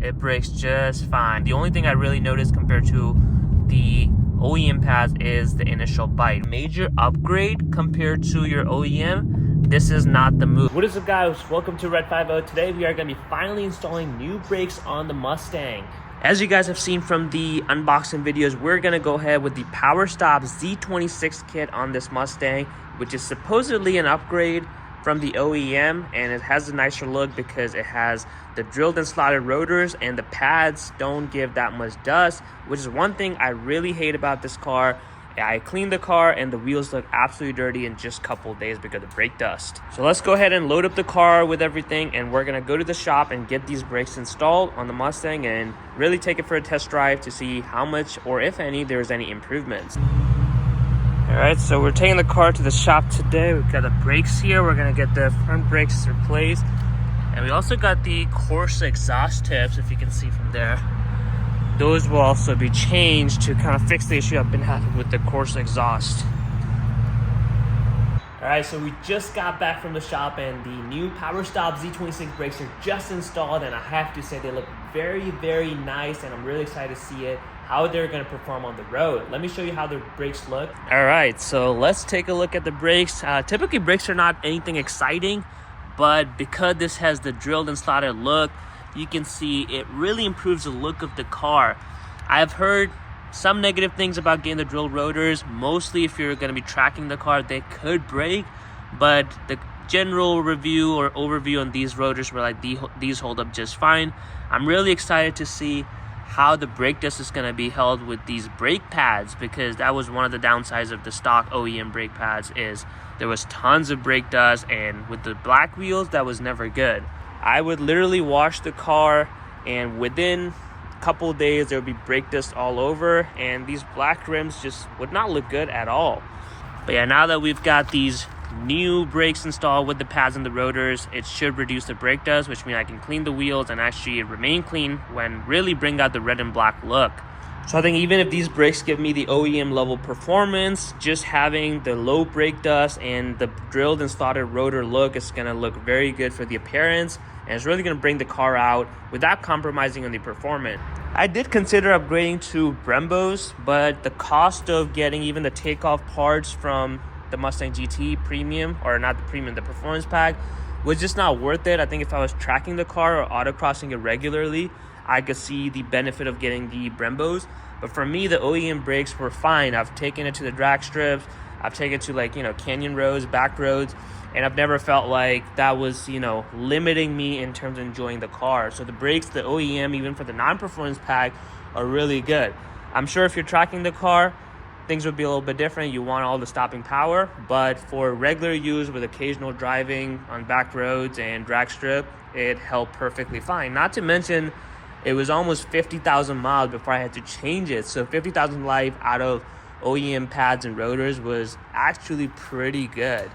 it brakes just fine. The only thing I really noticed compared to the OEM pads is the initial bite. Major upgrade compared to your OEM, this is not the move. What is up, guys? Welcome to Red 50. Today we are going to be finally installing new brakes on the Mustang. As you guys have seen from the unboxing videos, we're going to go ahead with the PowerStop Z26 kit on this Mustang, which is supposedly an upgrade from the OEM, and it has a nicer look because it has the drilled and slotted rotors, and the pads don't give that much dust, which is one thing I really hate about this car. I cleaned the car and the wheels look absolutely dirty in just a couple of days because of brake dust. So let's go ahead and load up the car with everything, and we're gonna go to the shop and get these brakes installed on the Mustang and really take it for a test drive to see how much, or if any, there's any improvements. All right, so we're taking the car to the shop today. We've got the brakes here. We're gonna get the front brakes replaced. And we also got the Corsa exhaust tips, if you can see from there. Those will also be changed to kind of fix the issue I've been having with the Corsa exhaust. All right, so we just got back from the shop and the new PowerStop Z26 brakes are just installed, and I have to say they look very, very nice, and I'm really excited to see how they're gonna perform on the road. Let me show you how the brakes look. All right, so let's take a look at the brakes. Typically brakes are not anything exciting, but because this has the drilled and slotted look, you can see it really improves the look of the car. I've heard some negative things about getting the drilled rotors. Mostly if you're gonna be tracking the car, they could break, but the general review or overview on these rotors were like these hold up just fine. I'm really excited to see how the brake dust is going to be held with these brake pads, because that was one of the downsides of the stock OEM brake pads, is there was tons of brake dust, and with the black wheels that was never good. I would literally wash the car and within a couple of days there would be brake dust all over, and these black rims just would not look good at all. But yeah, now that we've got these new brakes installed with the pads and the rotors, it should reduce the brake dust, which means I can clean the wheels and actually remain clean when really bring out the red and black look. So I think even if these brakes give me the OEM level performance, just having the low brake dust and the drilled and slotted rotor look is going to look very good for the appearance, and it's really going to bring the car out without compromising on the performance. I did consider upgrading to Brembos, but the cost of getting even the takeoff parts from the Mustang GT premium, or not the premium, the performance pack, was just not worth it. I think if I was tracking the car or autocrossing it regularly, I could see the benefit of getting the Brembos. But for me, the OEM brakes were fine. I've taken it to the drag strips, I've taken it to canyon roads, back roads, and I've never felt like that was limiting me in terms of enjoying the car. So the brakes, the OEM, even for the non-performance pack, are really good. I'm sure if you're tracking the car, things would be a little bit different. You want all the stopping power, but for regular use with occasional driving on back roads and drag strip, it held perfectly fine. Not to mention, it was almost 50,000 miles before I had to change it. So 50,000 life out of OEM pads and rotors was actually pretty good.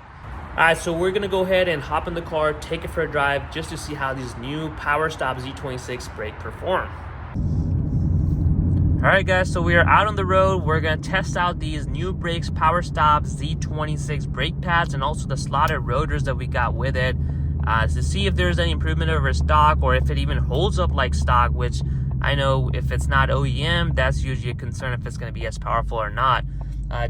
All right, so we're gonna go ahead and hop in the car, take it for a drive, just to see how these new PowerStop Z26 brake perform. All right, guys, so we are out on the road. We're gonna test out these new brakes, PowerStop Z26 brake pads, and also the slotted rotors that we got with it, to see if there's any improvement over stock, or if it even holds up like stock, which I know if it's not OEM, that's usually a concern if it's gonna be as powerful or not.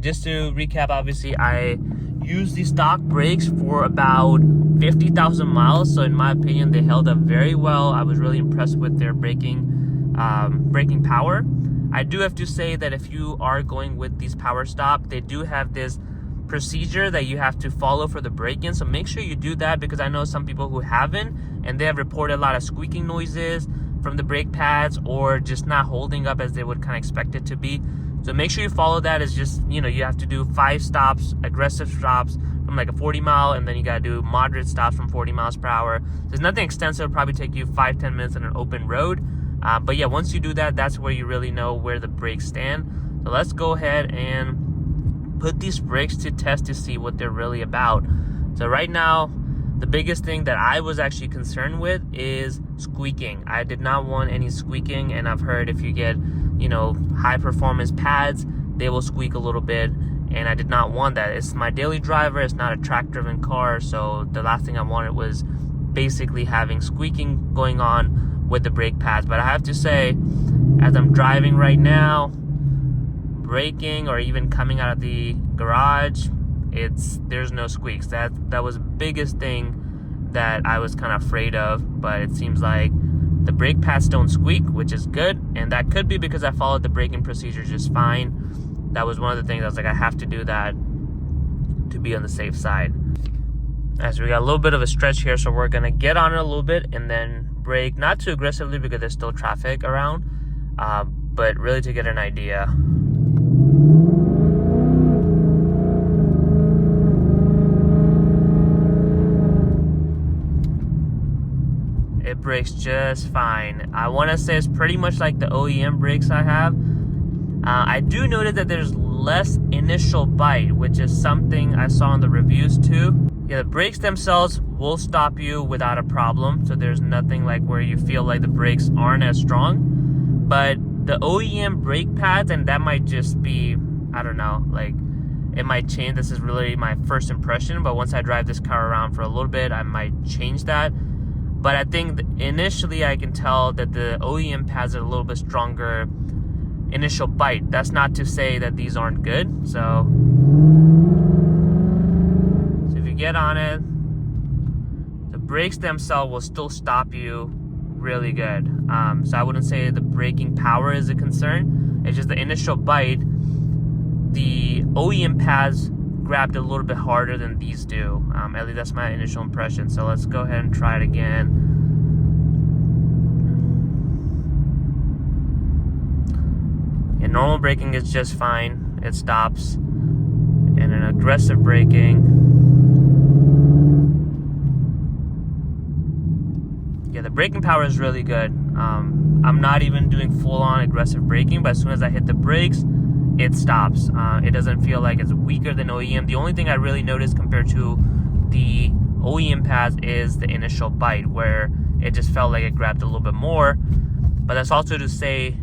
Just to recap, obviously, I used these stock brakes for about 50,000 miles, so in my opinion, they held up very well. I was really impressed with their braking power. I do have to say that if you are going with these PowerStop, they do have this procedure that you have to follow for the braking, so make sure you do that, because I know some people who haven't, and they have reported a lot of squeaking noises from the brake pads, or just not holding up as they would kind of expect it to be. So make sure you follow that. It's just, you have to do 5 stops, aggressive stops from like a 40 mile, and then you got to do moderate stops from 40 miles per hour. There's nothing extensive. It'll probably take you 5-10 minutes on an open road. But yeah, once you do that, that's where you really know where the brakes stand. So let's go ahead and put these brakes to test to see what they're really about. So right now, the biggest thing that I was actually concerned with is squeaking. I did not want any squeaking, and I've heard if you get, high performance pads, they will squeak a little bit, and I did not want that. It's my daily driver. It's not a track driven car, so the last thing I wanted was basically having squeaking going on with the brake pads. But I have to say, as I'm driving right now, braking or even coming out of the garage, there's no squeaks. That was the biggest thing that I was kind of afraid of, but it seems like the brake pads don't squeak, which is good, and that could be because I followed the braking procedure just fine. That was one of the things I was like, I have to do that to be on the safe side. As we got a little bit of a stretch here, so we're gonna get on it a little bit and then brake, not too aggressively because there's still traffic around, but really to get an idea. It brakes just fine. I want to say it's pretty much like the OEM brakes I have. I do notice that there's less initial bite, which is something I saw in the reviews too. Yeah, the brakes themselves will stop you without a problem, so there's nothing like where you feel like the brakes aren't as strong. But the OEM brake pads, and that might just be, I don't know, like it might change. This is really my first impression, but once I drive this car around for a little bit, I might change that. But I think initially I can tell that the OEM pads are a little bit stronger initial bite. That's not to say that these aren't good. So if you get on it, the brakes themselves will still stop you really good. So I wouldn't say the braking power is a concern. It's just the initial bite. The OEM pads grabbed a little bit harder than these do. At least that's my initial impression. So let's go ahead and try it again. And normal braking is just fine. It stops. And an aggressive braking. Yeah, the braking power is really good. I'm not even doing full-on aggressive braking, but as soon as I hit the brakes, it stops. It doesn't feel like it's weaker than OEM. The only thing I really noticed compared to the OEM pads is the initial bite, where it just felt like it grabbed a little bit more. But that's also to say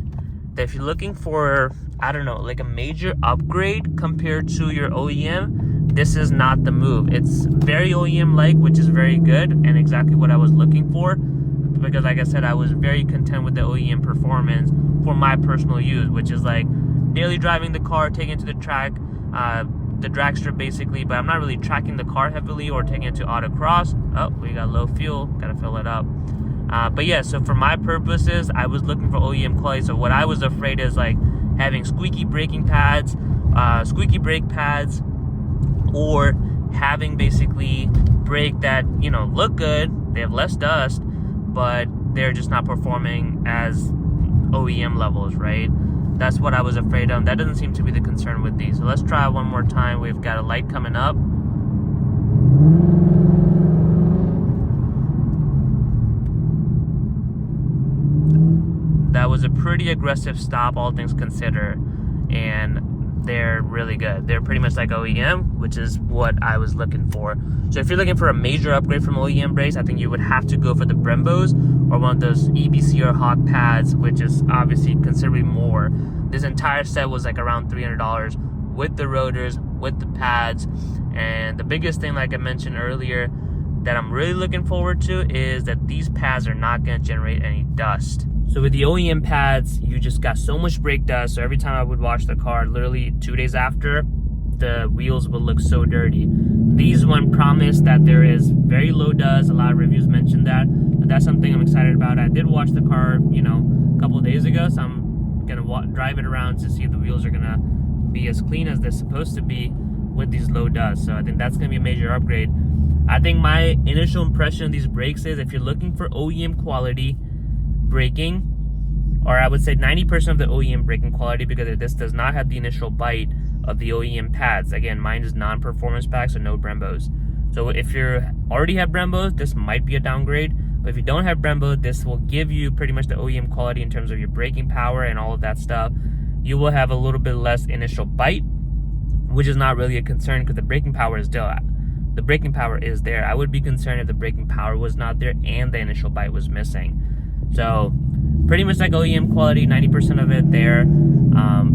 that if you're looking for, I don't know, like a major upgrade compared to your OEM, this is not the move. It's very OEM-like, which is very good and exactly what I was looking for, because like I said, I was very content with the OEM performance for my personal use, which is like daily driving the car, taking it to the track, the drag strip basically, but I'm not really tracking the car heavily or taking it to autocross. Oh, we got low fuel, gotta fill it up. But yeah, so for my purposes, I was looking for OEM quality. So what I was afraid is like having squeaky braking pads, squeaky brake pads, or having basically brake that, you know, look good, they have less dust, but they're just not performing as OEM levels, right? That's what I was afraid of. That doesn't seem to be the concern with these. So let's try it one more time. We've got a light coming up. That was a pretty aggressive stop, all things considered, and they're really good. They're pretty much like OEM, which is what I was looking for. So if you're looking for a major upgrade from OEM brakes, I think you would have to go for the Brembos or one of those EBC or Hawk pads, which is obviously considerably more. This entire set was like around $300 with the rotors, with the pads, and the biggest thing, like I mentioned earlier, that I'm really looking forward to is that these pads are not going to generate any dust. So with the OEM pads, you just got so much brake dust, so every time I would wash the car, literally 2 days after, the wheels would look so dirty. These one promise that there is very low dust. A lot of reviews mentioned that. But that's something I'm excited about. I did wash the car, you know, a couple of days ago, so I'm gonna drive it around to see if the wheels are gonna be as clean as they're supposed to be with these low dust. So I think that's gonna be a major upgrade. I think my initial impression of these brakes is if you're looking for OEM quality braking, or I would say 90% of the OEM braking quality, because this does not have the initial bite of the OEM pads. Again, mine is non-performance pack, so no Brembos. So if you already have Brembos, this might be a downgrade. But if you don't have Brembo, this will give you pretty much the OEM quality in terms of your braking power and all of that stuff. You will have a little bit less initial bite, which is not really a concern because the braking power is still the braking power is there. I would be concerned if the braking power was not there and the initial bite was missing. So pretty much like OEM quality, 90% of it there.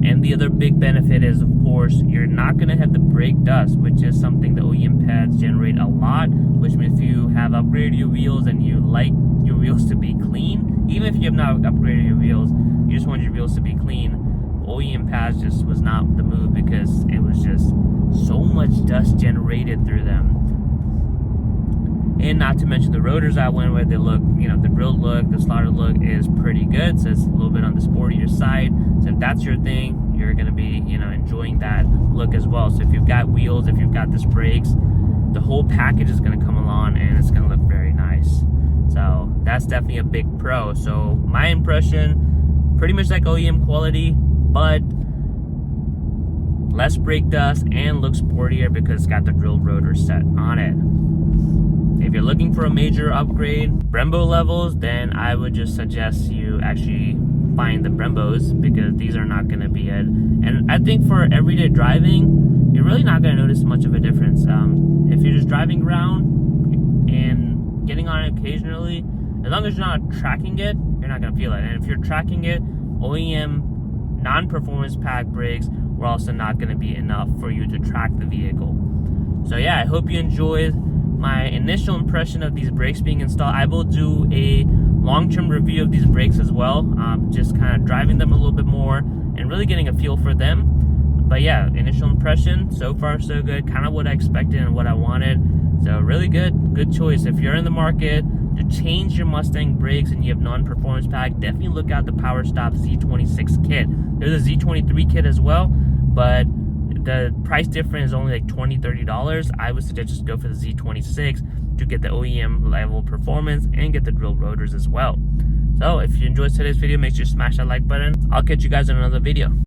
And the other big benefit is, of course, you're not going to have the brake dust, which is something the OEM pads generate a lot, which means if you have upgraded your wheels and you like your wheels to be clean, even if you have not upgraded your wheels, you just want your wheels to be clean, OEM pads just was not the move because it was just so much dust generated through them. And not to mention the rotors I went with, they look, you know, the grilled look, the slaughter look is pretty good. So it's a little bit on the sportier side. So if that's your thing, you're going to be, you know, enjoying that look as well. So if you've got wheels, if you've got disc brakes, the whole package is going to come along and it's going to look very nice. So that's definitely a big pro. So my impression, pretty much like OEM quality, but less brake dust and looks sportier because it's got the drilled rotor set on it. If you're looking for a major upgrade, Brembo levels, then I would just suggest you actually find the Brembos because these are not going to be it. And I think for everyday driving, you're really not going to notice much of a difference. If you're just driving around and getting on it occasionally, as long as you're not tracking it, you're not going to feel it. And if you're tracking it, OEM non-performance pack brakes were also not going to be enough for you to track the vehicle. So yeah, I hope you enjoyed my initial impression of these brakes being installed. I will do a long-term review of these brakes as well, just kind of driving them a little bit more and really getting a feel for them. But yeah, initial impression, so far so good, kind of what I expected and what I wanted. So really good choice. If you're in the market to change your Mustang brakes and you have non-performance pack, definitely look out the PowerStop Z26 kit. There's a Z23 kit as well, but the price difference is only like $20-30. I would suggest just go for the Z26 to get the OEM level performance and get the drilled rotors as well. So if you enjoyed today's video, make sure you smash that like button. I'll catch you guys in another video.